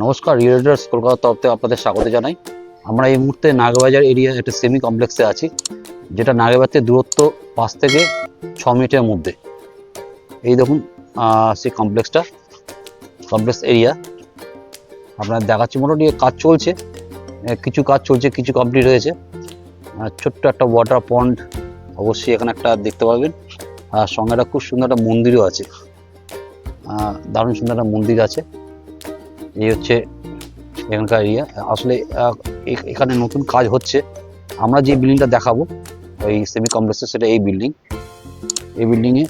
নমস্কার, রিয়েটার্স কলকাতার তরফ থেকে আপনাদের স্বাগত জানাই। আমরা এই মুহূর্তে নাগবাজার এরিয়া একটা সেমি কমপ্লেক্সে আছি, যেটা নাগবাজার থেকে দূরত্ব 5 থেকে 6 মিনিটের মধ্যে। এই দেখুন সেই কমপ্লেক্স এরিয়া আপনার দেখাচ্ছি। মোটামুটি কাজ চলছে, কিছু কাজ চলছে, কিছু কমপ্লিট হয়েছে। ছোট্ট একটা ওয়াটার পন্ড অবশ্যই এখানে একটা দেখতে পাবেন, আর সঙ্গে একটা খুব সুন্দর একটা মন্দিরও আছে, দারুণ সুন্দর একটা মন্দির আছে। এই হচ্ছে এখানকার এরিয়া। আসলে এখানে নতুন কাজ হচ্ছে। আমরা যে বিল্ডিংটা দেখাবো ওই সেমি কমপ্লেক্সে, সেটা এই বিল্ডিংয়ে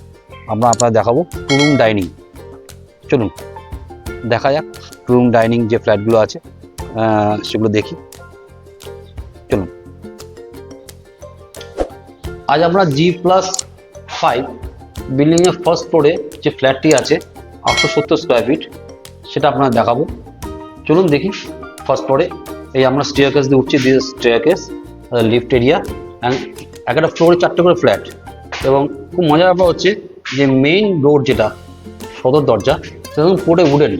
আমরা আপনারা দেখাবো টু রুম ডাইনিং। চলুন দেখা যাক টু রুম ডাইনিং যে ফ্ল্যাটগুলো আছে সেগুলো দেখি। চলুন, আজ আমরা G+5 বিল্ডিংয়ের ফার্স্ট ফ্লোরে যে ফ্ল্যাটটি আছে 870 স্কোয়ার ফিট, সেটা আপনারা দেখাবো। চলুন দেখি। ফার্স্ট ফ্লোরে এই আমরা স্টেয়ারকেস দিয়ে উঠছি, this staircase, lift area, and একটা ফ্লোরে 4টে করে ফ্ল্যাট। এবং খুব মজার ব্যাপার হচ্ছে যে মেইন ডোর যেটা সদর দরজা, সেটা পুরো উডেন,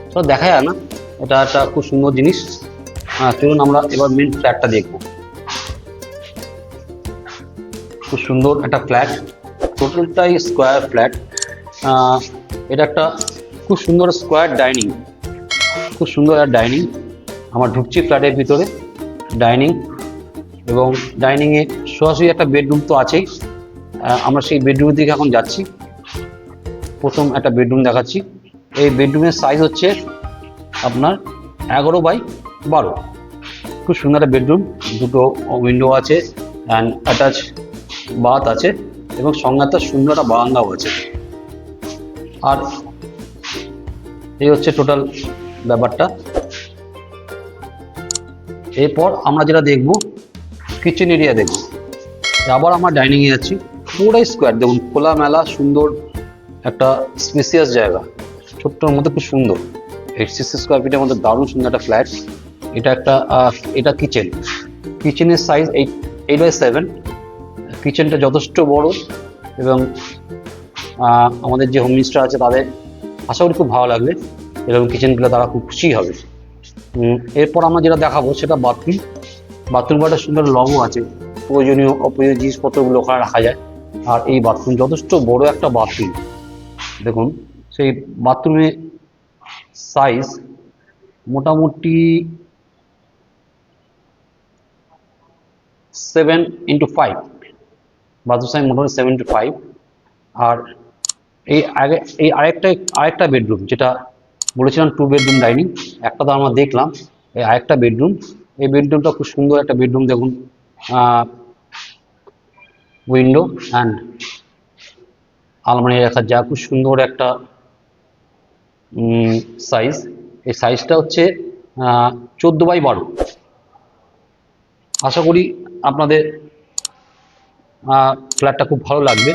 সেটা দেখা যায় না। এটা একটা খুব সুন্দর জিনিস। চলুন আমরা এবার মেইন ফ্ল্যাটটা দেখব। খুব সুন্দর একটা ফ্ল্যাট, টোটালটাই স্কোয়ার ফ্ল্যাট। এটা একটা খুব সুন্দর স্কোয়ার ডাইনিং, খুব সুন্দর একটা ডাইনিং। আমরা ঢুকছি ফ্ল্যাটের ভিতরে, ডাইনিং, এবং ডাইনিংয়ে সরাসরি একটা বেডরুম তো আছেই। আমরা সেই বেডরুমের দিকে এখন যাচ্ছি। প্রথম একটা বেডরুম দেখাচ্ছি। এই বেডরুমের সাইজ হচ্ছে আপনার 11x12। খুব সুন্দর একটা বেডরুম, দুটো উইন্ডো আছে, অ্যান্ড অ্যাটাচ বাথ আছে, এবং সঙ্গে একটা সুন্দর একটা বারান্দাও আছে। আর এই হচ্ছে টোটাল ব্যাপারটা। এরপর আমরা যেটা দেখব কিচেন এরিয়া দেখব। আবার আমরা ডাইনিংয়ে যাচ্ছি। পুরোটাই স্কোয়ার, দেখুন খোলামেলা সুন্দর একটা স্পেসিয়াস জায়গা, ছোট্টর মধ্যে খুব সুন্দর। 860 স্কোয়ার ফিটের মধ্যে দারুণ সুন্দর একটা ফ্ল্যাট। এটা কিচেনের সাইজ 8x7। কিচেনটা যথেষ্ট বড়, এবং আমাদের যে হোম মিনিস্টার আছে তাদের আশা করি খুব ভালো লাগবে, এরকম কিচেনগুলো তারা খুব খুশি হবে। এরপর আমরা যেটা দেখাবো সেটা বাথরুম একটা সুন্দর লগও আছে, প্রয়োজনীয় অপ্রয়োজনীয় জিনিসপত্রগুলো ওখানে রাখা যায়। আর এই বাথরুম যথেষ্ট বড় একটা বাথরুম, দেখুন সেই বাথরুমের সাইজ মোটামুটি 7x5, বাথরুম সাইজ মোটামুটি 7x5। আর এই আরেকটা বেডরুম, যেটা বলেছিলাম 2 বেডরুম ডাইনিং, একটা তো আমরা দেখলাম। এই আরেকটা বেডরুম, এই বেডরুমটা খুব সুন্দর একটা বেডরুম, দেখুন উইন্ডো অ্যান্ড আলমারি রাখার যা খুব সুন্দর একটা সাইজ। এই সাইজটা হচ্ছে 14x12। আশা করি আপনাদের ফ্ল্যাটটা খুব ভালো লাগবে।